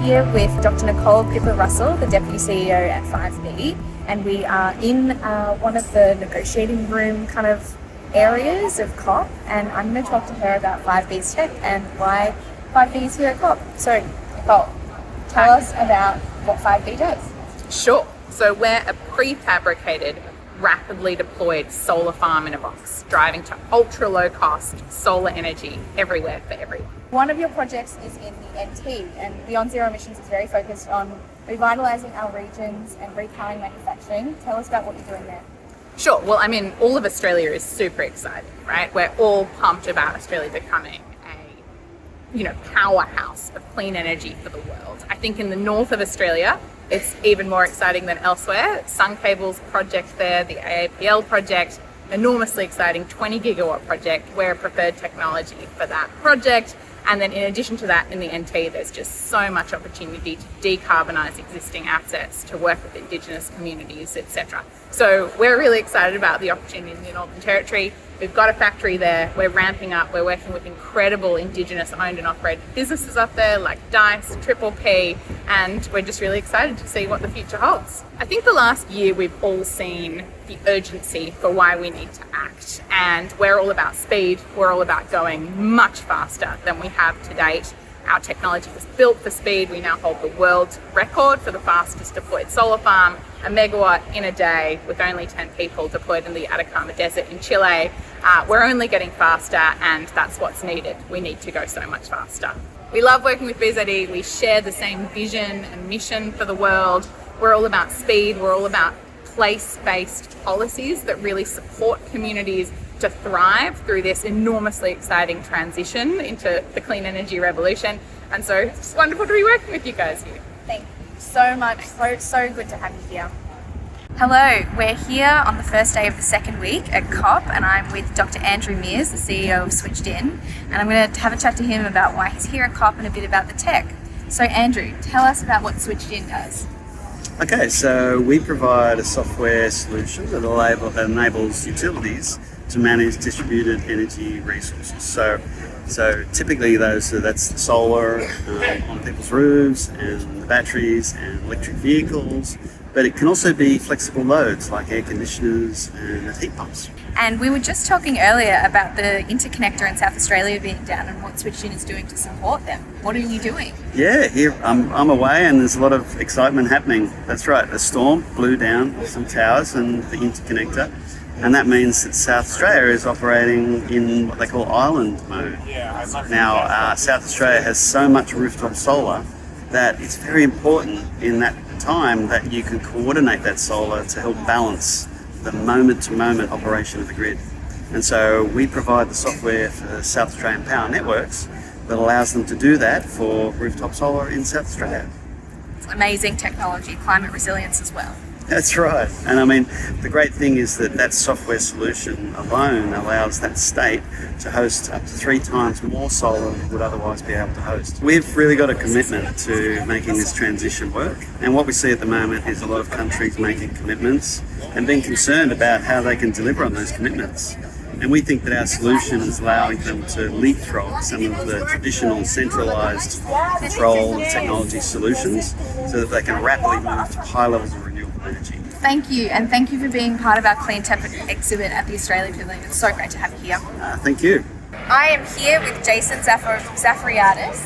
here with Dr. Nicole Pippa-Russell, the Deputy CEO at 5B, and we are in one of the negotiating room kind of areas of COP, and I'm going to talk to her about 5B's tech and why 5B is here at COP. So, Nicole, tell us about what 5B does. Sure. So we're a prefabricated, rapidly deployed solar farm in a box, driving to ultra low cost solar energy everywhere for everyone. One of your projects is in the NT, and Beyond Zero Emissions is very focused on revitalising our regions and repowering manufacturing. Tell us about what you're doing there. Sure. Well, I mean, all of Australia is super excited, right? We're all pumped about Australia becoming a, powerhouse of clean energy for the world. I think in the north of Australia, it's even more exciting than elsewhere. Suncable's project there, the AAPL project, enormously exciting 20 gigawatt project. We're a preferred technology for that project. And then in addition to that, in the NT, there's just so much opportunity to decarbonise existing assets, to work with Indigenous communities, etc. So we're really excited about the opportunity in the Northern Territory. We've got a factory there, we're ramping up, we're working with incredible Indigenous owned and operated businesses up there like DICE, Triple P, and we're just really excited to see what the future holds. I think the last year we've all seen the urgency for why we need to act, and we're all about speed, we're all about going much faster than we have to date. Our technology was built for speed. We now hold the world record for the fastest deployed solar farm, a megawatt in a day with only 10 people deployed in the Atacama Desert in Chile. We're only getting faster, and that's what's needed. We need to go so much faster. We love working with BZE. We share the same vision and mission for the world. We're all about speed. We're all about place-based policies that really support communities to thrive through this enormously exciting transition into the clean energy revolution. And so it's wonderful to be working with you guys here. Thank you so much. So good to have you here. Hello, we're here on the first day of the second week at COP, and I'm with Dr. Andrew Mears, the CEO of Switched In, and I'm going to have a chat to him about why he's here at COP and a bit about the tech. So Andrew, tell us about what Switched In does. Okay, so we provide a software solution that enables utilities to manage distributed energy resources. So typically that's the solar on people's roofs and the batteries and electric vehicles, but it can also be flexible loads like air conditioners and heat pumps. And we were just talking earlier about the interconnector in South Australia being down and what Switched In is doing to support them. What are you doing? Yeah, here I'm away and there's a lot of excitement happening. That's right, a storm blew down some towers and the interconnector, and that means that South Australia is operating in what they call island mode. Now, South Australia has so much rooftop solar that it's very important in that time that you can coordinate that solar to help balance the moment-to-moment operation of the grid. And so we provide the software for South Australian Power Networks that allows them to do that for rooftop solar in South Australia. It's amazing technology, climate resilience as well. That's right. And I mean, the great thing is that software solution alone allows that state to host up to 3 times more solar than it would otherwise be able to host. We've really got a commitment to making this transition work. And what we see at the moment is a lot of countries making commitments and being concerned about how they can deliver on those commitments. And we think that our solution is allowing them to leapfrog some of the traditional centralised control and technology solutions so that they can rapidly move to high levels of renewable energy. Thank you, and thank you for being part of our cleantech exhibit at the Australia Pavilion. It's so great to have you here. Thank you. I am here with Jason Zafariadis,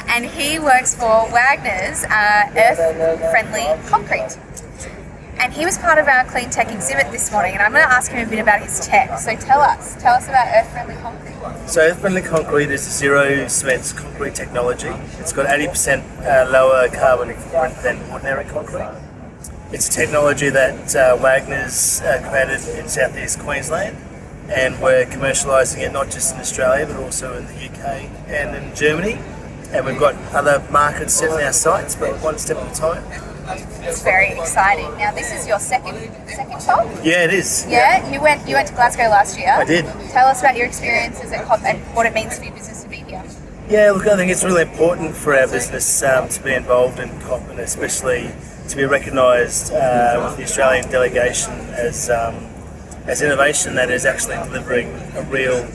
and he works for Wagner's Earth-Friendly Concrete. And he was part of our clean tech exhibit this morning, and I'm going to ask him a bit about his tech. So tell us about Earth-Friendly Concrete. So Earth-Friendly Concrete is a zero cement concrete technology. It's got 80% lower carbon footprint than ordinary concrete. It's a technology that Wagner's created in southeast Queensland, and we're commercialising it not just in Australia but also in the UK and in Germany. And we've got other markets set in our sights, but one step at a time. It's very exciting. Now, this is your second shop? Yeah, it is. Yeah? You went to Glasgow last year. I did. Tell us about your experiences at COP and what it means for your business to be here. Yeah, look, I think it's really important for our business to be involved in COP, and especially to be recognised with the Australian delegation as innovation that is actually delivering a real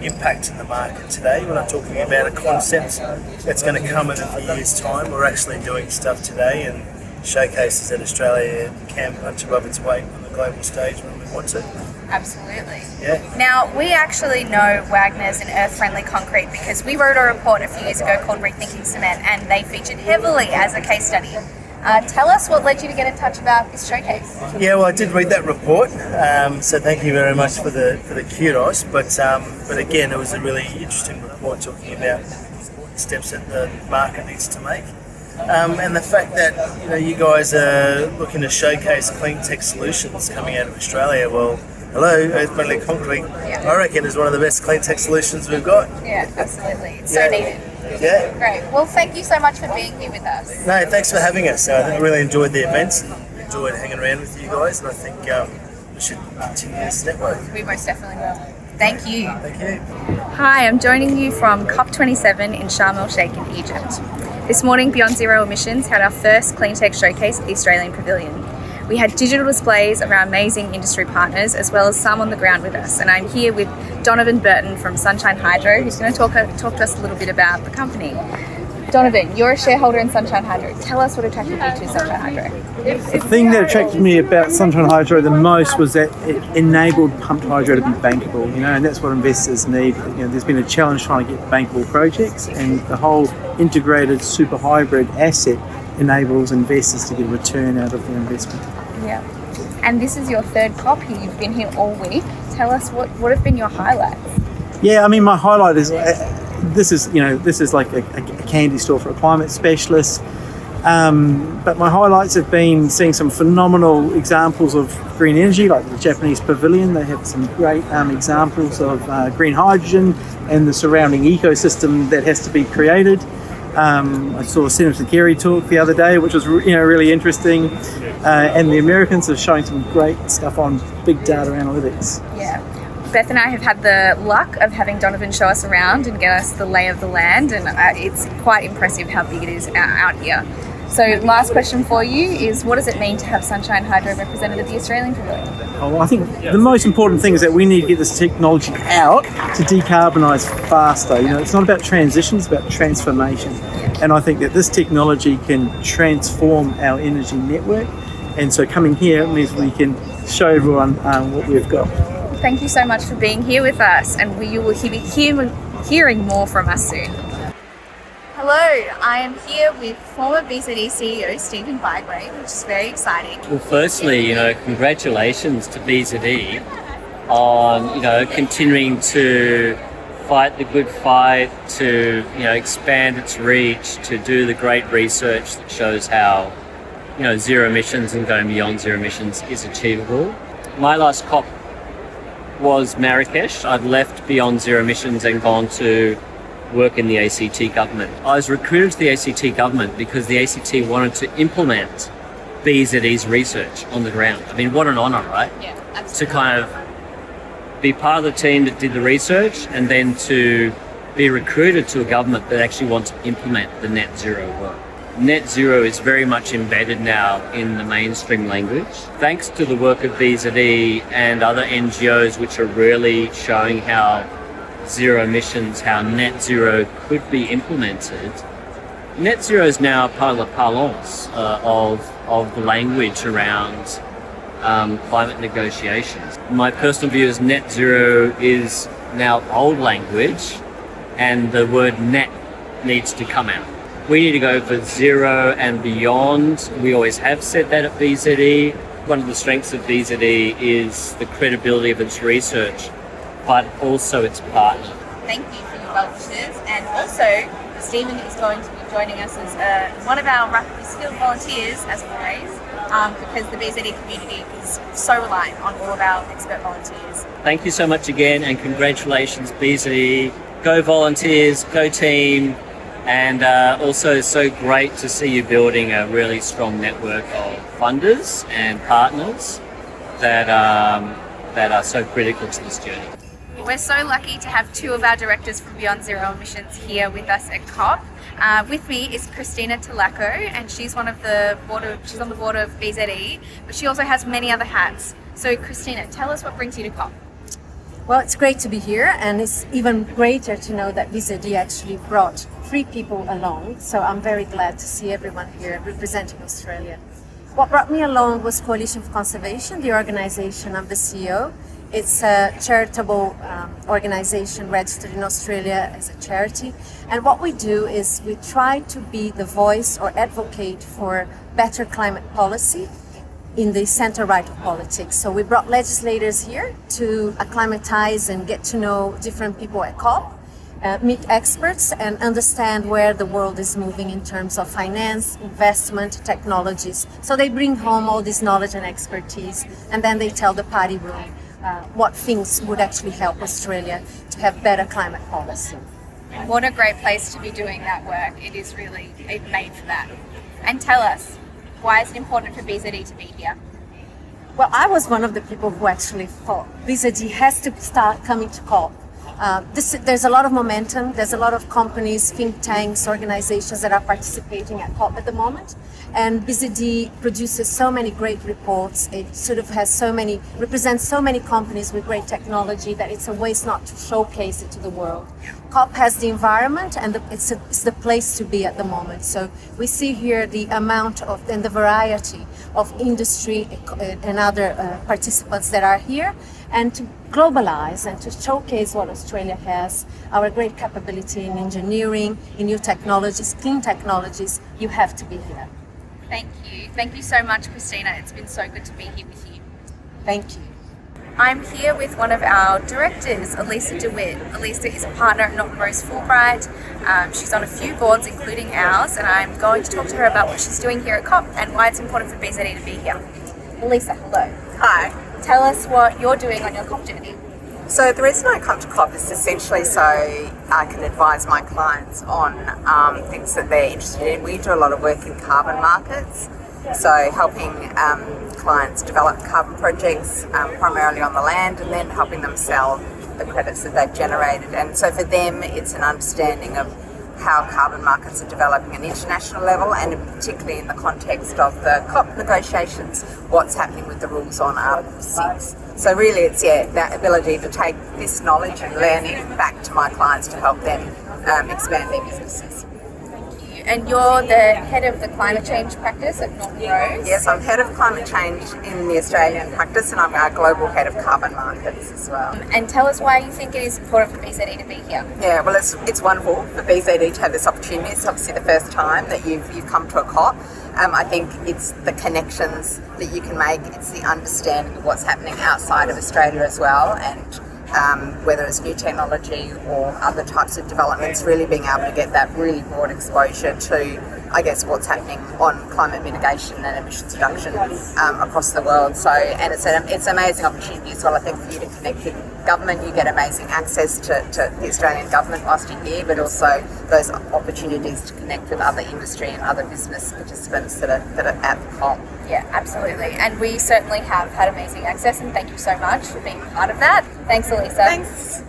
impact in the market today. We're not talking about a concept that's going to come in a few years' time. We're actually doing stuff today and showcases that Australia can punch above its weight on the global stage when we want to. Absolutely. Yeah. Now, we actually know Wagner's and earth-friendly concrete because we wrote a report a few years ago called Rethinking Cement, and they featured heavily as a case study. Tell us what led you to get in touch about this showcase. Yeah, well, I did read that report, so thank you very much for the kudos. But again, it was a really interesting report talking about the steps that the market needs to make, and the fact that you guys are looking to showcase clean tech solutions coming out of Australia. Well, hello, earth-friendly concrete. Yeah. I reckon is one of the best clean tech solutions we've got. Yeah, absolutely. It's so needed. Yeah. Great. Well, thank you so much for being here with us. No, thanks for having us. I really enjoyed the events and enjoyed hanging around with you guys, and I think we should continue this network. We most definitely will. Thank you. Thank you. Hi, I'm joining you from COP27 in Sharm el Sheikh in Egypt. This morning, Beyond Zero Emissions had our first cleantech showcase at the Australian Pavilion. We had digital displays of our amazing industry partners, as well as some on the ground with us. And I'm here with Donovan Burton from Sunshine Hydro, who's going to talk to us a little bit about the company. Donovan, you're a shareholder in Sunshine Hydro. Tell us what attracted you to Sunshine Hydro. The thing that attracted me about Sunshine Hydro the most was that it enabled pumped hydro to be bankable, and that's what investors need. There's been a challenge trying to get bankable projects, and the whole integrated super hybrid asset enables investors to get a return out of their investment. Yeah. And this is your third COP here. You've been here all week. Tell us what have been your highlights? Yeah, I mean, my highlight is this is like a candy store for a climate specialist. But my highlights have been seeing some phenomenal examples of green energy, like the Japanese pavilion. They have some great examples of green hydrogen and the surrounding ecosystem that has to be created. I saw Senator Kerry talk the other day, which was really interesting. And the Americans are showing some great stuff on big data analytics. Yeah. Beth and I have had the luck of having Donovan show us around and get us the lay of the land, and it's quite impressive how big it is out here. So last question for you is, what does it mean to have Sunshine Hydro represented at the Australian Pavilion? Oh, I think the most important thing is that we need to get this technology out to decarbonise faster. It's not about transition, it's about transformation. And I think that this technology can transform our energy network. And so coming here means we can show everyone what we've got. Thank you so much for being here with us, and you will be hearing more from us soon. Hello, I am here with former BZE CEO Stephen Bygrave, which is very exciting. Well, firstly, congratulations to BZE on, continuing to fight the good fight, to, expand its reach, to do the great research that shows how, zero emissions and going beyond zero emissions is achievable. My last COP was Marrakesh. I'd left Beyond Zero Emissions and gone to work in the ACT government. I was recruited to the ACT government because the ACT wanted to implement BZE's research on the ground. I mean, what an honour, right? Yeah, absolutely. To kind of be part of the team that did the research and then to be recruited to a government that actually wants to implement the net zero work. Net zero is very much embedded now in the mainstream language. Thanks to the work of BZE and other NGOs which are really showing how zero emissions, how net zero could be implemented, net zero is now part of the parlance of the language around climate negotiations. My personal view is net zero is now old language and the word net needs to come out. We need to go for zero and beyond. We always have said that at BZE. One of the strengths of BZE is the credibility of its research, but also its partner. Thank you for your well wishes, and also Stephen is going to be joining us as one of our rapidly skilled volunteers, as always, because the BZE community is so reliant on all of our expert volunteers. Thank you so much again, and congratulations BZE. Go volunteers, go team. And also so great to see you building a really strong network of funders and partners that are so critical to this journey. We're so lucky to have two of our directors from Beyond Zero Emissions here with us at COP. With me is Christina Talaco, and she's on the board of BZE, but she also has many other hats. So Christina, tell us what brings you to COP. Well, it's great to be here, and it's even greater to know that BZE actually brought 3 people along. So I'm very glad to see everyone here representing Australia. What brought me along was Coalition for Conservation, the organization I'm the CEO. It's a charitable organization registered in Australia as a charity. And what we do is we try to be the voice or advocate for better climate policy in the center right of politics. So we brought legislators here to acclimatize and get to know different people at COP, meet experts and understand where the world is moving in terms of finance, investment, technologies. So they bring home all this knowledge and expertise, and then they tell the party room what things would actually help Australia to have better climate policy. What a great place to be doing that work. It is really made for that. And tell us, why is it important for BZE to be here? Well, I was one of the people who actually thought BZE has to start coming to COP. There's a lot of momentum. There's a lot of companies, think tanks, organizations that are participating at COP at the moment. And BZE produces so many great reports. It sort of represents so many companies with great technology that it's a waste not to showcase it to the world. COP has the environment, and it's the place to be at the moment. So we see here the amount of and the variety of industry and other participants that are here, and to globalize and to showcase what Australia has, our great capability in engineering, in new technologies, clean technologies. You have to be here. Thank you. Thank you so much, Christina. It's been so good to be here with you. Thank you. I'm here with one of our directors, Elisa DeWitt. Elisa is a partner at Norton Rose Fulbright. She's on a few boards, including ours, and I'm going to talk to her about what she's doing here at COP and why it's important for BZE to be here. Elisa, hello. Hi. Tell us what you're doing on your COP journey. So the reason I come to COP is essentially so I can advise my clients on things that they're interested in. We do a lot of work in carbon markets, so helping clients develop carbon projects primarily on the land, and then helping them sell the credits that they've generated. And so for them, it's an understanding of how carbon markets are developing at an international level, and particularly in the context of the COP negotiations, what's happening with the rules on Article 6. So really it's that ability to take this knowledge and learning back to my clients to help them expand their businesses. And you're the head of the climate change practice at Norton Rose. Yes, I'm head of climate change in the Australian practice, and I'm our global head of carbon markets as well. And tell us why you think it is important for BZE to be here. Yeah, well, it's wonderful for BZE to have this opportunity. It's obviously the first time that you've come to a COP. I think it's the connections that you can make. It's the understanding of what's happening outside of Australia as well, and whether it's new technology or other types of developments, really being able to get that really broad exposure to, I guess, what's happening on climate mitigation and emissions reduction across the world. So, and it's an amazing opportunity as well, I think, for you to connect with government. You get amazing access to the Australian government whilst you're here, but also those opportunities to connect with other industry and other business participants that are at the COP. Yeah, absolutely. And we certainly have had amazing access, and thank you so much for being part of that. Thanks, Elisa. Thanks.